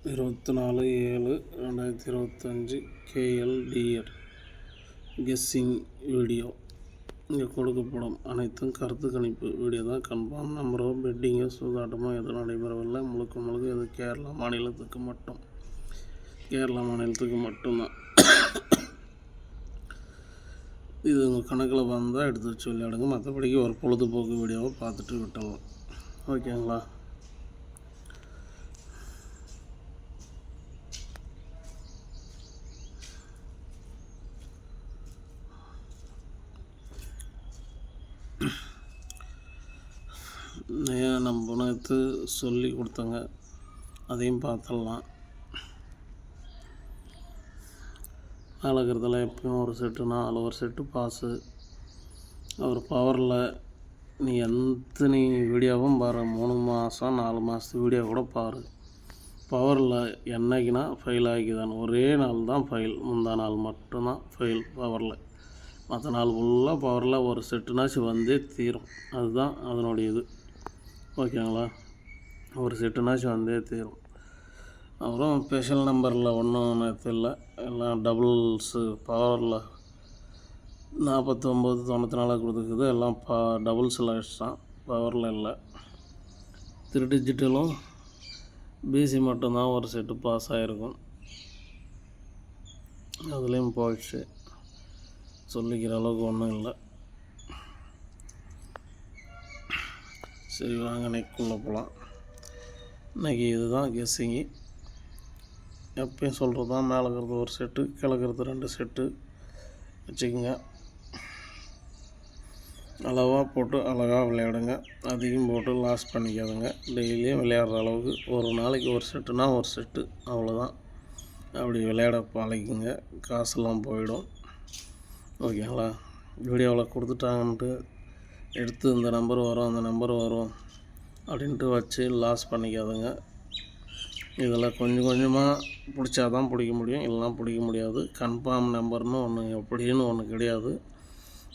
24/7/2025 KLDR guessing video. இங்கே கொடுக்கப்படும் அனைத்தும் கருத்து கணிப்பு வீடியோ தான். கன்ஃபார்ம் நம்பரோ பெட்டிங்கோ சூதாட்டமோ எதுவும் நடைபெறவில்லை. முழுக்க இது கேரளா மாநிலத்துக்கு மட்டும்தான். இது உங்கள் கணக்கில் வந்தால் எடுத்து வச்சு விளையாடுங்க. மற்றபடிக்கு ஒரு பொழுதுபோக்கு வீடியோவை பார்த்துட்டு விட்டலாம். ஓகேங்களா? நம்ம நேற்று சொல்லி கொடுத்தங்க, அதையும் பார்த்துடலாம். அழகிறதுல எப்பயும் ஒரு செட்டுனா ஒரு செட்டு பாஸு. ஒரு பவரில் நீ வீடியோவும் பாரு, 3 மாதம் 4 மாதத்து வீடியோ கூட பாரு. பவரில் என்னைக்குனா ஃபெயில் ஆகிதான், ஒரே நாள் தான் ஃபெயில், முந்தா நாள் மட்டும்தான் ஃபெயில் பவரில். மற்ற நாள் ஃபுல்லாக பவரில் ஒரு செட்டுனாச்சும் வந்தே தீரும். அதுதான் அதனுடைய இது. ஓகேங்களா? ஒரு செட்டுனாச்சும் வந்தே தீரும். அப்புறம் ஸ்பெஷல் நம்பரில் ஒன்றும் நேற்று இல்லை, எல்லாம் டபுள்ஸு. பவரில் 49 94 கொடுத்துருக்குது, எல்லாம் டபுள்ஸில் அடிச்சிட்டான். பவரில் இல்லை. 3 டிஜிட்டலும் பிசி மட்டும்தான் ஒரு செட்டு பாஸ் ஆகிருக்கும். அதுலேயும் போயிடுச்சு, சொல்லிக்கிற அளவுக்கு ஒன்றும் இல்லை. சரி, வாங்க நெக்குள்ளே போகலாம். இன்றைக்கி இதுதான் கெஸ்ஸிங்கு. எப்பயும் சொல்கிறது தான், மேலே இருக்கிறது ஒரு செட்டு, கிழக்கிறது 2 செட்டு வச்சுக்கோங்க. அளவாக போட்டு அழகாக விளையாடுங்க. அதிகம் போட்டு லாஸ் பண்ணிக்காதுங்க. டெய்லியும் விளையாடுற அளவுக்கு ஒரு நாளைக்கு ஒரு செட்டுனா ஒரு செட்டு, அவ்வளோதான். அப்படி விளையாட பழகிக்குங்க, காசெல்லாம் போயிடும். ஓகேங்களா? வீடியோவில் கொடுத்துட்டாங்கன்ட்டு எடுத்து இந்த நம்பர் வரும் அந்த நம்பர் வரும் அப்படின்ட்டு வச்சு லாஸ் பண்ணிக்காதுங்க. இதில் கொஞ்சமாக பிடிச்சா தான் பிடிக்க முடியும், இல்லைனா பிடிக்க முடியாது. கன்ஃபார்ம் நம்பர்னு ஒன்று எப்படின்னு ஒன்று கிடையாது.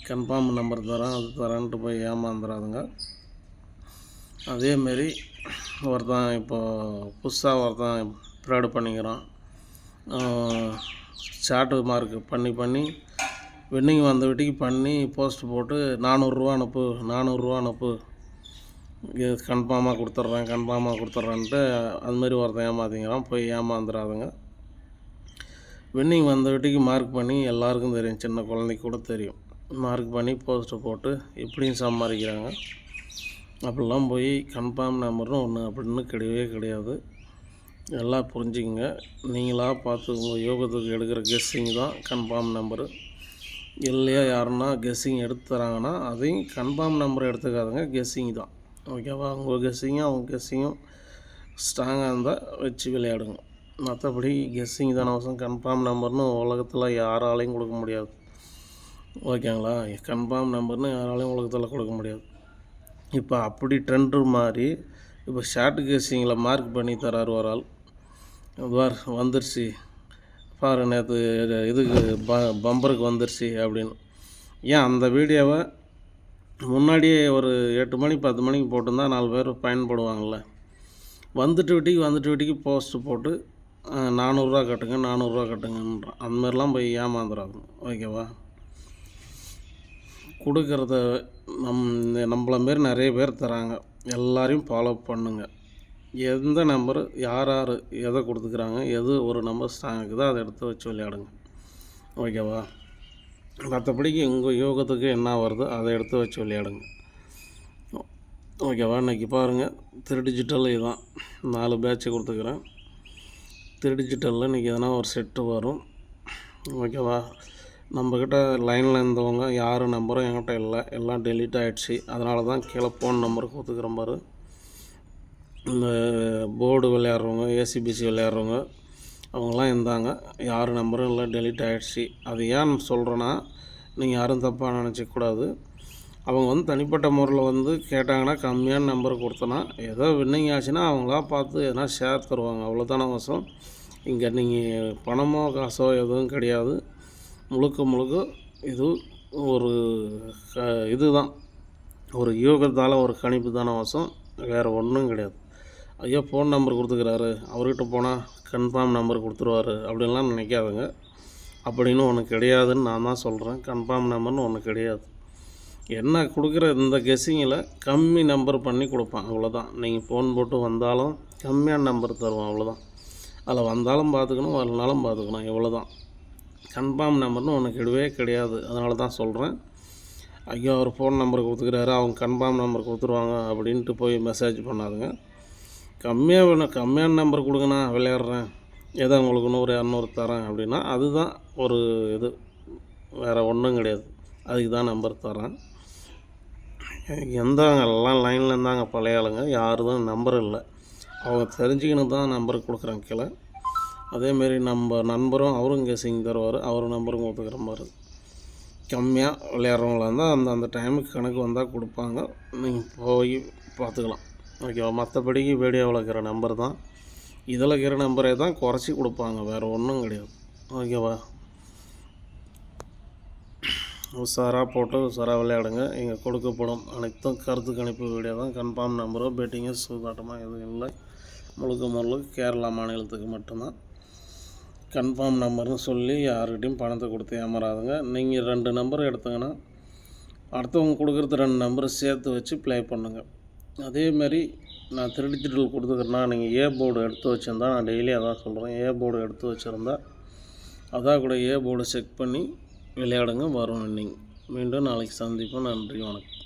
கன்ஃபார்ம் நம்பர் தரேன் அது தரேன்ட்டு போய் ஏமாந்துடாதுங்க. அதேமாரி ஒருத்தன் இப்போ புதுசாக ஒருத்தன் ஃப்ராடு பண்ணிக்கிறான். சாட்டு மார்க்கு பண்ணி வின்னிங் வந்த வீட்டுக்கு பண்ணி போஸ்ட் போட்டு 400 அனுப்பு, இது கன்ஃபார்மாக கொடுத்துட்றேன்ட்டு அதுமாரி ஒருத்தன் ஏமாத்திங்கிறான். போய் ஏமாந்துடாதுங்க. வின்னிங் வந்த வீட்டுக்கு மார்க் பண்ணி எல்லாருக்கும் தெரியும், சின்ன குழந்தைக்கு கூட தெரியும். மார்க் பண்ணி போஸ்ட்டு போட்டு இப்படியும் சம்பாதிக்கிறாங்க. அப்படிலாம் போய் கன்ஃபார்ம் நம்பர்னு ஒன்று அப்படின்னு கிடையாது. எல்லாம் புரிஞ்சுக்கங்க. நீங்களாக பார்த்து உங்கள் யோகத்துக்கு எடுக்கிற கெஸ்ஸிங் தான் கன்ஃபார்ம் நம்பரு. இல்லையா யாருன்னா கெஸ்ஸிங் எடுத்து தராங்கன்னா அதையும் கன்ஃபார்ம் நம்பர் எடுத்துக்காதுங்க, கெஸ்ஸிங் தான். ஓகேவா? உங்கள் கெஸ்ஸிங்கும் அவங்க கெஸ்ஸிங்கும் ஸ்ட்ராங்காக இருந்தால் வச்சு விளையாடுங்க. மற்றபடி கெஸ்ஸிங் தானே அவசரம், கன்ஃபார்ம் நம்பர்னு உலகத்தில் யாராலையும் கொடுக்க முடியாது. ஓகேங்களா? கன்ஃபார்ம் நம்பர்னு யாராலையும் உலகத்தில் கொடுக்க முடியாது. இப்போ அப்படி ட்ரெண்டு மாதிரி இப்போ ஷார்ட் கெஸ்ஸிங்கில் மார்க் பண்ணி தரார் ஒரு ஆள். வந்துருச்சு பாரு, நேற்று இதுக்கு பம்பருக்கு வந்துருச்சு அப்படின்னு. ஏன் அந்த வீடியோவை முன்னாடியே ஒரு 8 மணி 10 மணிக்கு போட்டிருந்தா 4 பேர் பயன்படுவாங்கள்ல. வந்துட்டு வீட்டுக்கு போஸ்ட்டு போட்டு 400 கட்டுங்கன்றான். அந்த மாதிரிலாம் போய் ஏமாந்துடாதுங்க. ஓகேவா? கொடுக்குறத நம்மள மாரி நிறைய பேர் தராங்க, எல்லாரையும் ஃபாலோ பண்ணுங்க. எந்த நம்பரு யார் எதை கொடுத்துக்கிறாங்க, எது ஒரு நம்பர் ஸ்ட்ராங் இருக்குதோ அதை எடுத்து வச்சு விளையாடுங்க. ஓகேவா? மற்றபடிக்கு உங்கள் யோகத்துக்கு என்ன வருதோ அதை எடுத்து வச்சு விளையாடுங்க. ஓகேவா? இன்றைக்கி பாருங்கள், 3 டிஜிட்டல் இதுதான் 4 பேட்சு கொடுத்துக்கிறேன். 3 டிஜிட்டலில் இன்றைக்கி எதனா ஒரு செட்டு வரும். ஓகேவா? நம்மக்கிட்ட லைனில் இருந்தவங்க யார் நம்பரும் என்கிட்ட இல்லை, எல்லாம் டெலீட் ஆகிடுச்சு. அதனால தான் கீழே ஃபோன் நம்பர் கொடுத்துக்கிறேன் பாரு. இந்த போர்டு விளையாடுறவங்க, ஏசிபிசி விளையாடுறவங்க அவங்களாம் இருந்தாங்க, யார் நம்பரும் இல்லை, டெலீட் ஆகிடுச்சு. அது ஏன் சொல்கிறேன்னா, நீங்கள் யாரும் தப்பாக நினச்சிக்கூடாது. அவங்க தனிப்பட்ட முறையில் கேட்டாங்கன்னா கம்மியான நம்பர் கொடுத்தனா ஏதோ வின்னிங் ஆச்சுன்னா அவங்களா பார்த்து எதனா ஷேர் தருவாங்க, அவ்வளோதான அவசரம். இங்கே நீங்கள் பணமோ காசோ எதுவும் கிடையாது. முழுக்க இது ஒரு இது தான், ஒரு யோகத்தால் ஒரு கணிப்பு தானே வசம், வேறு ஒன்றும் கிடையாது. ஐயோ ஃபோன் நம்பர் கொடுத்துக்கிறாரு, அவர்கிட்ட போனால் கன்ஃபார்ம் நம்பர் கொடுத்துருவாரு அப்படின்லாம் நினைக்காதுங்க. அப்படின்னு ஒன்று கிடையாதுன்னு நான் தான் சொல்கிறேன். கன்ஃபார்ம் நம்பர்னு ஒன்று கிடையாது. என்ன கொடுக்குற இந்த கெஸ்ஸிங்கில் கம்மி நம்பர் பண்ணி கொடுப்பான், அவ்வளோதான். நீங்கள் ஃபோன் போட்டு வந்தாலும் கம்மியான நம்பர் தருவோம், அவ்வளோதான். அதில் வந்தாலும் பார்த்துக்கணும், வரலனாலும் பார்த்துக்கணும், இவ்வளோ தான். கன்ஃபார்ம் நம்பர்னு ஒன்று கிடையாது. அதனால தான் சொல்கிறேன். ஐயோ அவர் ஃபோன் நம்பர் கொடுத்துக்கிறாரு, அவங்க கன்ஃபார்ம் நம்பர் கொடுத்துருவாங்க அப்படின்ட்டு போய் மெசேஜ் பண்ணாதுங்க. கம்மியாக வேணும், கம்மியான நம்பர் கொடுங்கண்ணா, விளையாடுறேன், ஏதோ உங்களுக்கு 100 200 தரேன் அப்படின்னா அதுதான் ஒரு இது, வேறு ஒன்றும் கிடையாது. அதுக்கு தான் நம்பர் தரேன். எல்லாம் லைனில் இருந்தாங்க பழைய ஆளுங்க, யாரும் நம்பர் இல்லை. அவங்க தெரிஞ்சுக்கின்னு தான் நம்பர் கொடுக்குறாங்க கீழே. அதேமாரி நம்ம நண்பரும் அவரும் கெஸ்ஸிங் தருவார், அவர் நம்பரும் கொடுத்துக்கிற மாதிரி. கம்மியாக விளையாடுறவங்களா இருந்தால் அந்த டைமுக்கு கணக்கு வந்தால் கொடுப்பாங்க, நீங்கள் போய் பார்த்துக்கலாம். ஓகேவா? மற்றபடிக்கு வீடியோவில் இருக்கிற நம்பர் தான், இதில் இருக்கிற நம்பரே தான் குறைச்சி கொடுப்பாங்க, வேறு ஒன்றும் கிடையாது. ஓகேவா? உஷாராக போட்டு உஷாராக விளையாடுங்க. இங்கே கொடுக்கப்படும் அனைத்தும் கருத்து கணிப்பு வீடியோ தான். கன்ஃபார்ம் நம்பரோ பெட்டிங்கோ சூதாட்டமாக எதுவும் இல்லை. முழுக்க கேரளா மாநிலத்துக்கு மட்டும்தான். கன்ஃபார்ம் நம்பர்னு சொல்லி யார்கிட்டையும் பணத்தை கொடுத்து ஏமாறாதுங்க. நீங்கள் 2 நம்பர் எடுத்தீங்கன்னா அடுத்தவங்க கொடுக்குறது 2 நம்பரை சேர்த்து வச்சு ப்ளே பண்ணுங்கள். அதேமாரி நான் டிஜிட்டல் கொடுத்துக்கிறேன்னா நீங்கள் ஏ போர்டு எடுத்து வச்சுருந்தா, நான் டெய்லி அதான் சொல்கிறேன், ஏ போர்டு எடுத்து வச்சுருந்தா அதான் கூட ஏ போர்டு செக் பண்ணி விளையாடுங்க, வரும் வின்னிங். மீண்டும் நாளைக்கு சந்திப்போம். நன்றி, வணக்கம்.